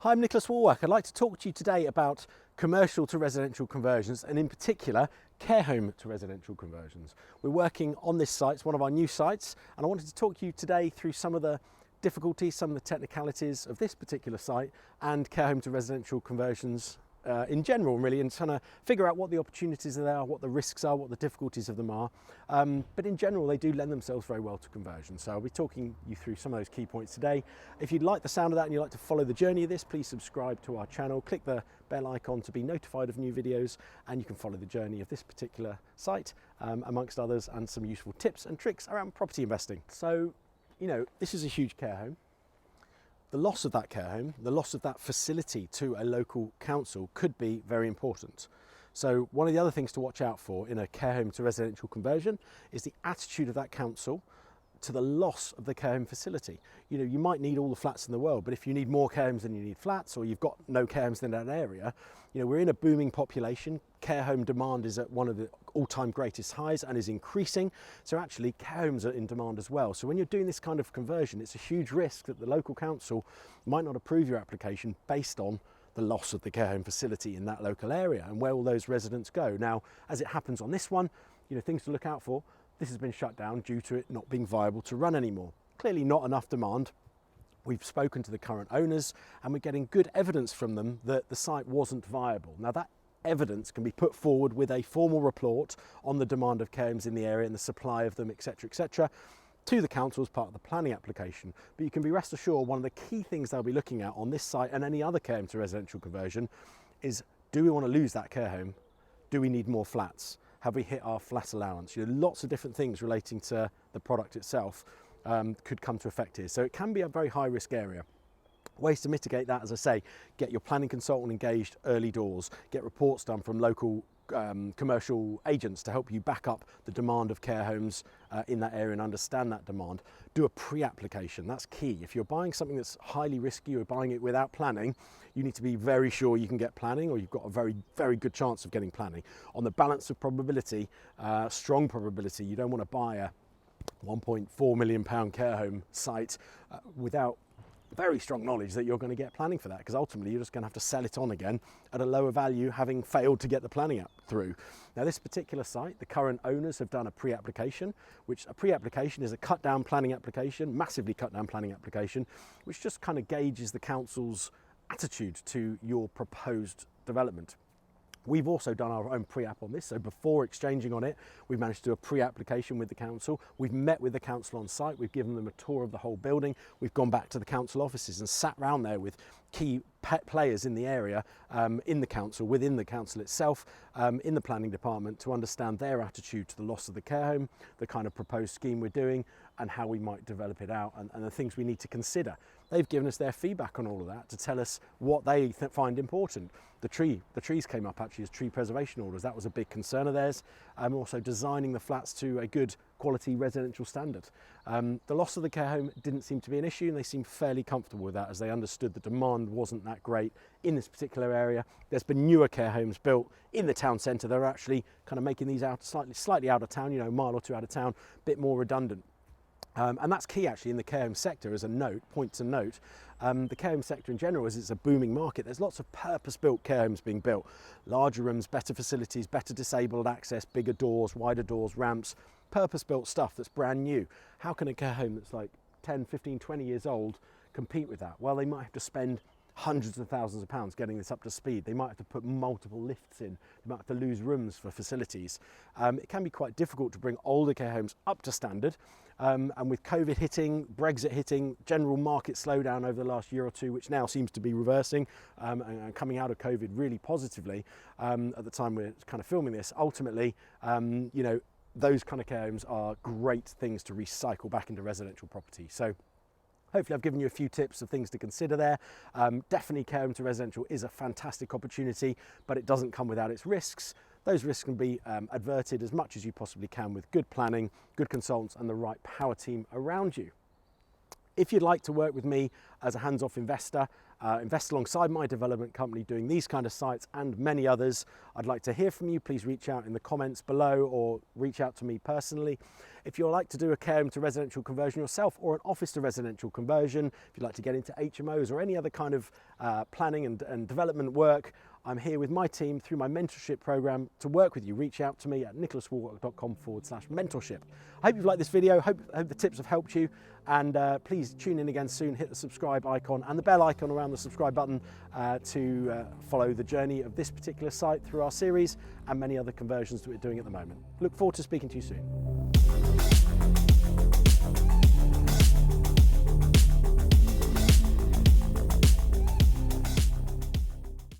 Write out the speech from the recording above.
Hi, I'm Nicholas Wallwork. I'd like to talk to you today about commercial to residential conversions and in particular care home to residential conversions. We're working on this site, it's one of our new sites, and I wanted to talk to you today through some of the difficulties, some of the technicalities of this particular site and care home to residential conversions in general, really, and trying to figure out what the opportunities are there, what the risks are, what the difficulties of them are. But in general, they do lend themselves very well to conversion. So I'll be talking you through some of those key points today. If you'd like the sound of that and you'd like to follow the journey of this, please subscribe to our channel, click the bell icon to be notified of new videos, and you can follow the journey of this particular site, amongst others, and some useful tips and tricks around property investing. So, you know, this is a huge care home. The loss of that care home, the loss of that facility to a local council could be very important. So one of the other things to watch out for in a care home to residential conversion is the attitude of that council to the loss of the care home facility. You know, you might need all the flats in the world, but if you need more care homes than you need flats, or you've got no care homes in that area, you know, we're in a booming population. Care home demand is at one of the all-time greatest highs and is increasing. So actually care homes are in demand as well. So when you're doing this kind of conversion, it's a huge risk that the local council might not approve your application based on the loss of the care home facility in that local area. And where will those residents go? Now, as it happens on this one, you know, things to look out for. This has been shut down due to it not being viable to run anymore. Clearly not enough demand. We've spoken to the current owners and we're getting good evidence from them that the site wasn't viable. Now that evidence can be put forward with a formal report on the demand of care homes in the area and the supply of them, etc., to the council as part of the planning application. But you can be rest assured one of the key things they'll be looking at on this site and any other care home to residential conversion is, do we want to lose that care home? Do we need more flats? Have we hit our flat allowance? You know, lots of different things relating to the product itself could come to effect here. So it can be a very high risk area. Ways to mitigate that, as I say, get your planning consultant engaged early doors, get reports done from local commercial agents to help you back up the demand of care homes in that area and understand that demand. Do a pre-application, that's key. If you're buying something that's highly risky or buying it without planning, you need to be very sure you can get planning, or you've got a very, very good chance of getting planning. On the balance of probability, strong probability, you don't want to buy a £1.4 million care home site without very strong knowledge that you're going to get planning for that, because ultimately you're just going to have to sell it on again at a lower value, having failed to get the planning through. Now this particular site, the current owners have done a pre-application, which a pre-application is a cut down planning application, massively cut down planning application, which just kind of gauges the council's attitude to your proposed development. We've also done our own pre-app on this, so before exchanging on it, we've managed to do a pre-application with the council. We've met with the council on site, we've given them a tour of the whole building, we've gone back to the council offices and sat around there with key players in the area, in the council, within the council itself, in the planning department, to understand their attitude to the loss of the care home, the kind of proposed scheme we're doing, and how we might develop it out, and the things we need to consider. They've given us their feedback on all of that to tell us what they find important. The trees came up actually as tree preservation orders. That was a big concern of theirs. Also designing the flats to a good quality residential standard. The loss of the care home didn't seem to be an issue, and they seemed fairly comfortable with that, as they understood the demand wasn't that great in this particular area. There's been newer care homes built in the town centre. They're actually kind of making these out slightly out of town, you know, a mile or two out of town, a bit more redundant. And that's key actually in the care home sector as a point to note. The care home sector in general, as it's a booming market, there's lots of purpose-built care homes being built. Larger rooms, better facilities, better disabled access, bigger doors, wider doors, ramps, purpose-built stuff that's brand new. How can a care home that's like 10, 15, 20 years old compete with that? Well, they might have to spend hundreds of thousands of pounds getting this up to speed. They might have to put multiple lifts in. They might have to lose rooms for facilities. It can be quite difficult to bring older care homes up to standard. And with COVID hitting, Brexit hitting, general market slowdown over the last year or two, which now seems to be reversing and coming out of COVID really positively at the time we're kind of filming this, ultimately, you know, those kind of care homes are great things to recycle back into residential property. So hopefully I've given you a few tips of things to consider there. Definitely care home to residential is a fantastic opportunity, but it doesn't come without its risks. Those risks can be averted as much as you possibly can with good planning, good consultants and the right power team around you. If you'd like to work with me as a hands-off investor, invest alongside my development company doing these kind of sites and many others, I'd like to hear from you. Please reach out in the comments below or reach out to me personally. If you'd like to do a care home to residential conversion yourself or an office to residential conversion, if you'd like to get into HMOs or any other kind of planning and development work, I'm here with my team through my mentorship program to work with you. Reach out to me at nicholaswallwork.com/mentorship. I hope you've liked this video. Hope the tips have helped you, and please tune in again soon. Hit the subscribe icon and the bell icon around the subscribe button to follow the journey of this particular site through our series and many other conversions that we're doing at the moment. Look forward to speaking to you soon.